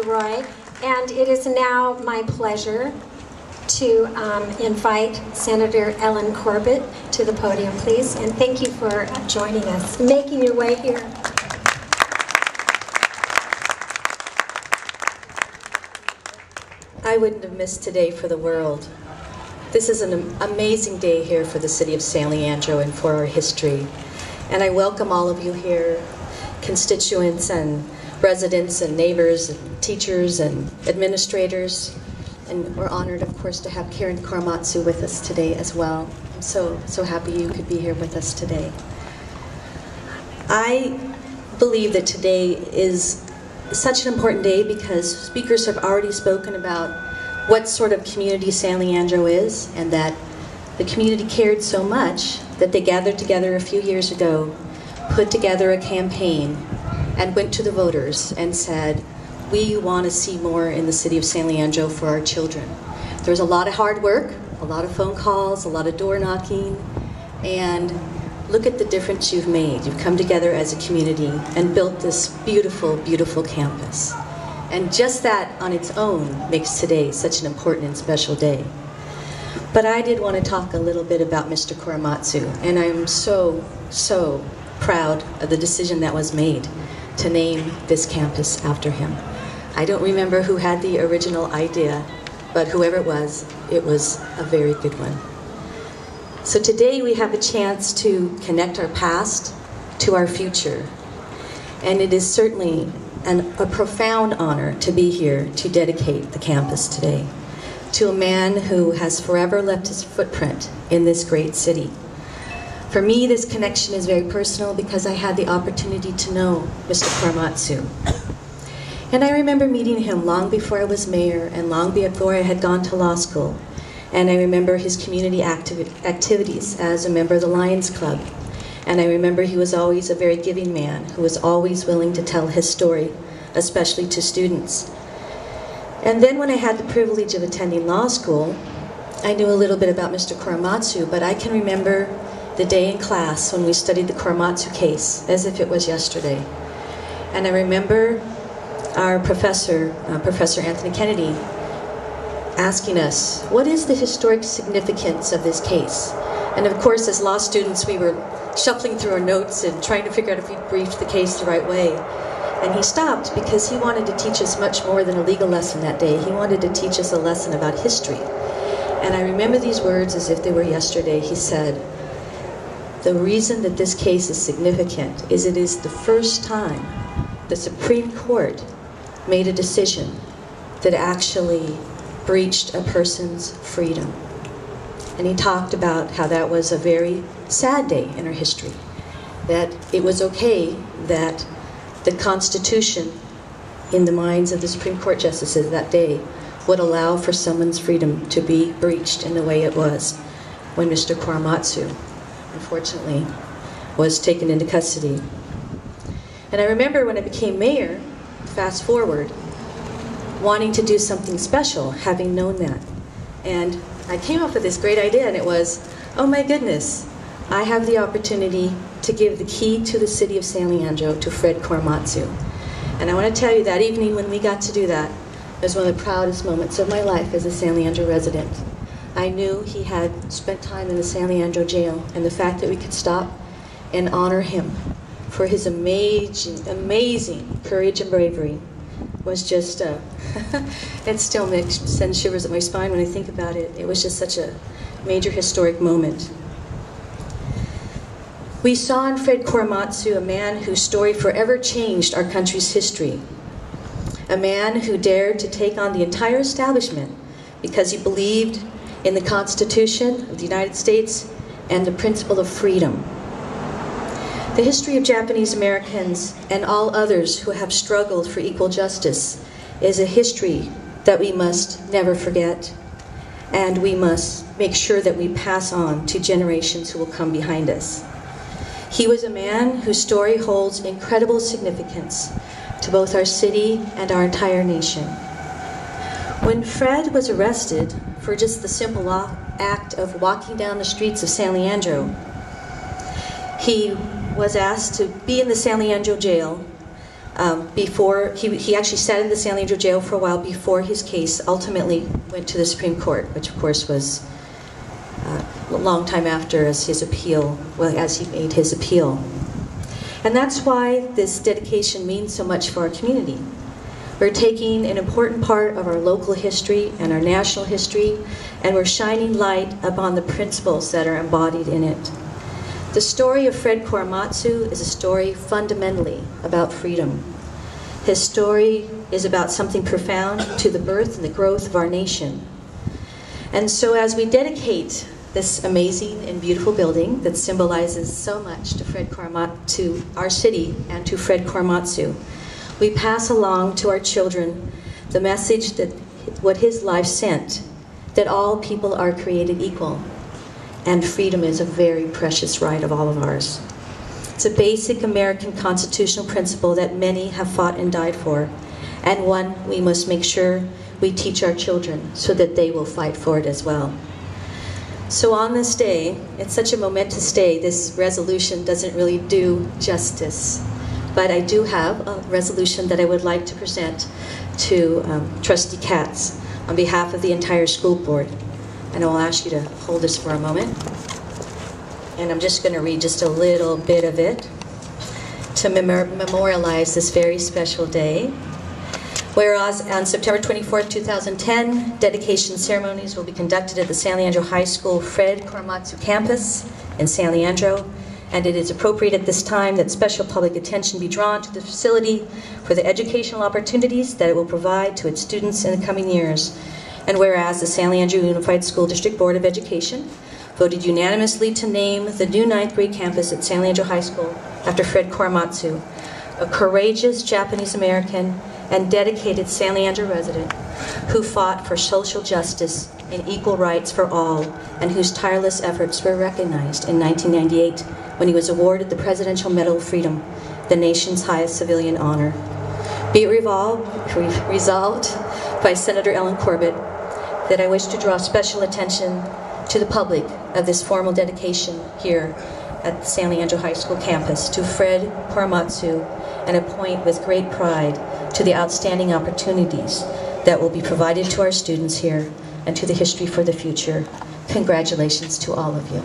Roy. And it is now my pleasure to invite Senator Ellen Corbett to the podium, please. And thank you for joining us, making your way here. I wouldn't have missed today for the world. This is an amazing day here for the city of San Leandro and for our history. And I welcome all of you here, constituents and residents and neighbors and teachers and administrators. And we're honored, of course, to have Karen Korematsu with us today as well. I'm so happy you could be here with us today. I believe that today is such an important day because speakers have already spoken about what sort of community San Leandro is, and that the community cared so much that they gathered together a few years ago, put together a campaign, and went to the voters and said, we want to see more in the city of San Leandro for our children. There's a lot of hard work, a lot of phone calls, a lot of door knocking, and look at the difference you've made. You've come together as a community and built this beautiful, beautiful campus. And just that on its own makes today such an important and special day. But I did want to talk a little bit about Mr. Korematsu, and I'm so proud of the decision that was made to name this campus after him. I don't remember who had the original idea, but whoever it was a very good one. So today we have a chance to connect our past to our future. And it is certainly a profound honor to be here to dedicate the campus today to a man who has forever left his footprint in this great city. For me, this connection is very personal because I had the opportunity to know Mr. Korematsu. And I remember meeting him long before I was mayor and long before I had gone to law school. And I remember his community activities as a member of the Lions Club. And I remember he was always a very giving man who was always willing to tell his story, especially to students. And then when I had the privilege of attending law school, I knew a little bit about Mr. Korematsu, but I can remember the day in class when we studied the Korematsu case as if it was yesterday. And I remember our professor, Professor Anthony Kennedy, asking us, what is the historic significance of this case? And of course, as law students, we were shuffling through our notes and trying to figure out if we briefed the case the right way. And he stopped because he wanted to teach us much more than a legal lesson that day. He wanted to teach us a lesson about history. And I remember these words as if they were yesterday. He said, the reason that this case is significant is it is the first time the Supreme Court made a decision that actually breached a person's freedom. And he talked about how that was a very sad day in our history, that it was okay that the Constitution, in the minds of the Supreme Court justices that day, would allow for someone's freedom to be breached in the way it was when Mr. Korematsu, unfortunately, was taken into custody. And I remember when I became mayor, fast forward, wanting to do something special, having known that. And I came up with this great idea, and it was, oh my goodness, I have the opportunity to give the key to the city of San Leandro to Fred Korematsu. And I want to tell you, that evening when we got to do that was one of the proudest moments of my life as a San Leandro resident. I knew he had spent time in the San Leandro jail, and the fact that we could stop and honor him for his amazing courage and bravery was just, it still sends shivers up my spine when I think about it. It was just such a major historic moment. We saw in Fred Korematsu a man whose story forever changed our country's history. A man who dared to take on the entire establishment because he believed in the Constitution of the United States and the principle of freedom. The history of Japanese Americans and all others who have struggled for equal justice is a history that we must never forget, and we must make sure that we pass on to generations who will come behind us. He was a man whose story holds incredible significance to both our city and our entire nation. When Fred was arrested for just the simple act of walking down the streets of San Leandro, he was asked to be in the San Leandro jail He actually sat in the San Leandro jail for a while before his case ultimately went to the Supreme Court, which of course was a long time after as he made his appeal. And that's why this dedication means so much for our community. We're taking an important part of our local history and our national history, and we're shining light upon the principles that are embodied in it. The story of Fred Korematsu is a story fundamentally about freedom. His story is about something profound to the birth and the growth of our nation. And so as we dedicate this amazing and beautiful building that symbolizes so much to our city and to Fred Korematsu, we pass along to our children the message that what his life sent, that all people are created equal, and freedom is a very precious right of all of ours. It's a basic American constitutional principle that many have fought and died for, and one we must make sure we teach our children so that they will fight for it as well. So on this day, it's such a momentous day, this resolution doesn't really do justice. But I do have a resolution that I would like to present to Trustee Katz on behalf of the entire school board. And I'll ask you to hold this for a moment. And I'm just going to read just a little bit of it to memorialize this very special day. Whereas on September 24th, 2010, dedication ceremonies will be conducted at the San Leandro High School Fred Korematsu campus in San Leandro. And it is appropriate at this time that special public attention be drawn to the facility for the educational opportunities that it will provide to its students in the coming years. And whereas the San Leandro Unified School District Board of Education voted unanimously to name the new 9th grade campus at San Leandro High School after Fred Korematsu, a courageous Japanese American and dedicated San Leandro resident who fought for social justice and equal rights for all, and whose tireless efforts were recognized in 1998 when he was awarded the Presidential Medal of Freedom, the nation's highest civilian honor. Be it resolved by Senator Ellen Corbett that I wish to draw special attention to the public of this formal dedication here at the San Leandro High School campus to Fred Korematsu, and appoint with great pride to the outstanding opportunities that will be provided to our students here and to the history for the future. Congratulations to all of you.